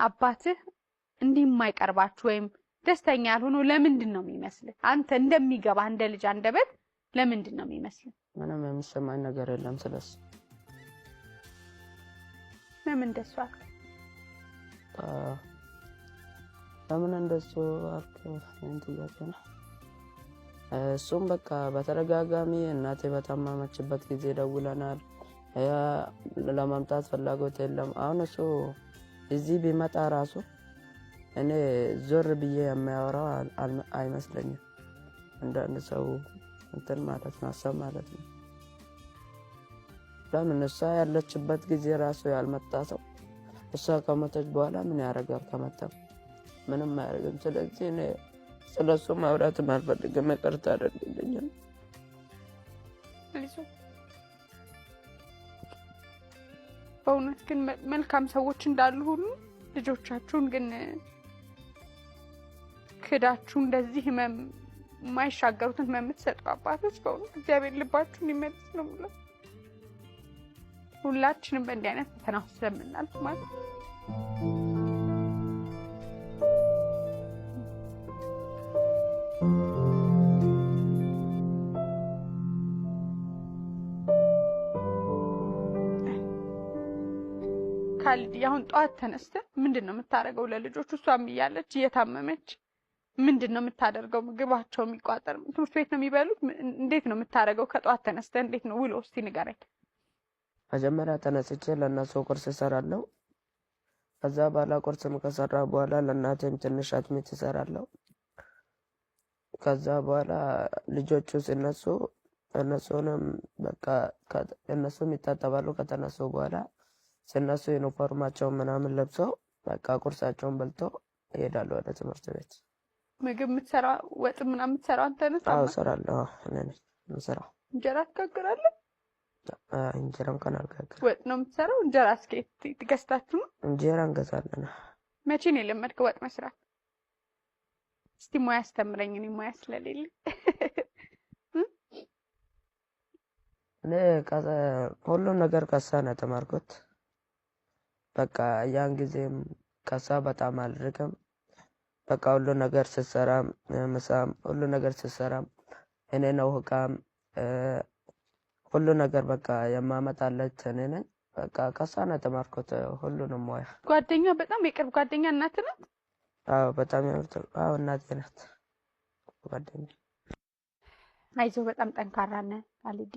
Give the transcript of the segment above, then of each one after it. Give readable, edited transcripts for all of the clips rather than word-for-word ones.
አባትህ እንዲህ የማይቀርባችሁ ወይም ደስተኛ ያልሆነው ለምንድን ነው የሚመስልህ? አንተ እንደሚገባ እንደ ልጅ አንደበት ለምንድን ነው የሚመስልህ? ምንም የሚሰማኝ ነገር የለም ስለሱ። ለምን እንደሱ አልክ? ለምን እንደሱ አልክ? ጥያቄ ነው። እሱም በቃ በተደጋጋሚ እናቴ በታመመችበት ጊዜ ደውለናል። ለማምጣት ፍላጎት የለም። አሁን እሱ እዚህ ቢመጣ ራሱ እኔ ዞር ብዬ የሚያወራው አይመስለኝም። አንዳንድ ሰው እንትን ማለት ነው ሀሳብ ማለት ነው። ለምን እሷ ያለችበት ጊዜ ራሱ ያልመጣ ሰው እሷ ከሞተች በኋላ ምን ያደርጋል? ከመጣም ምንም አያደርግም። ስለዚህ እኔ ስለሱ ማውራትም አልፈልግም። ይቅርታ አድርግልኝ። በእውነት ግን መልካም ሰዎች እንዳሉ ሁሉ ልጆቻችሁን ግን ክዳችሁ እንደዚህ የማይሻገሩትን የምትሰጡ አባቶች በእውነት እግዚአብሔር ልባችሁን ይመልስ ነው የምለው። ሁላችንም በእንዲህ አይነት ፈተና ውስጥ ስለምናልፍ ማለት ነው። ካልዲ አሁን ጧት ተነስተህ ምንድነው የምታደርገው ለልጆቹ? እሷም እያለች እየታመመች ምንድነው የምታደርገው? ምግባቸው የሚቋጠር ትምህርት ቤት ነው የሚበሉት? እንዴት ነው የምታደርገው? ከጧት ተነስተህ እንዴት ነው ውሎ? እስቲ ንገረኝ። መጀመሪያ ተነስቼ ለእነሱ ቁርስ እሰራለሁ። ከዛ በኋላ ቁርስ ከሰራ በኋላ ለእናቴም ትንሽ አጥሚት እሰራለሁ። ከዛ በኋላ ልጆቹ ሲነሱ እነሱንም በቃ እነሱም ይታጠባሉ። ከተነሱ በኋላ ሲነሱ ዩኒፎርማቸውን ምናምን ለብሰው በቃ ቁርሳቸውን በልተው ይሄዳሉ ወደ ትምህርት ቤት። ምግብ የምትሰራ ወጥ ምናምን የምትሰራው አንተ ነህ? አዎ እሰራለሁ። እኔ ነኝ የምሰራው። እንጀራ ትጋግራለህ? እንጀራም እንኳን አልጋግርም። ወጥ ነው የምትሰራው? እንጀራ እስኪ ትገዝታችሁ ነው? እንጀራ እንገዛለን። መቼ ነው የለመድከው ወጥ መስራት? እስቲ ሙያ አስተምረኝ። እኔ ሙያ ስለሌለኝ እኔ ሁሉም ነገር ከሳ ነው የተማርኩት። በቃ ያን ጊዜም ከሳ በጣም አልርቅም። በቃ ሁሉ ነገር ስትሰራም ምሳም ሁሉ ነገር ስትሰራም እኔ ነው ህቃም ሁሉ ነገር በቃ የማመጣለት እኔ ነኝ። በቃ ከሳ ነው የተማርኩት ሁሉንም ሙያ። ጓደኛ በጣም የቅርብ ጓደኛ እናት ናት? አዎ በጣም አዎ እናቴ ናት ጓደኛ። አይዞህ በጣም ጠንካራ ነህ ካልዲ።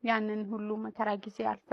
ያንን ሁሉ መከራ ጊዜ አልፈ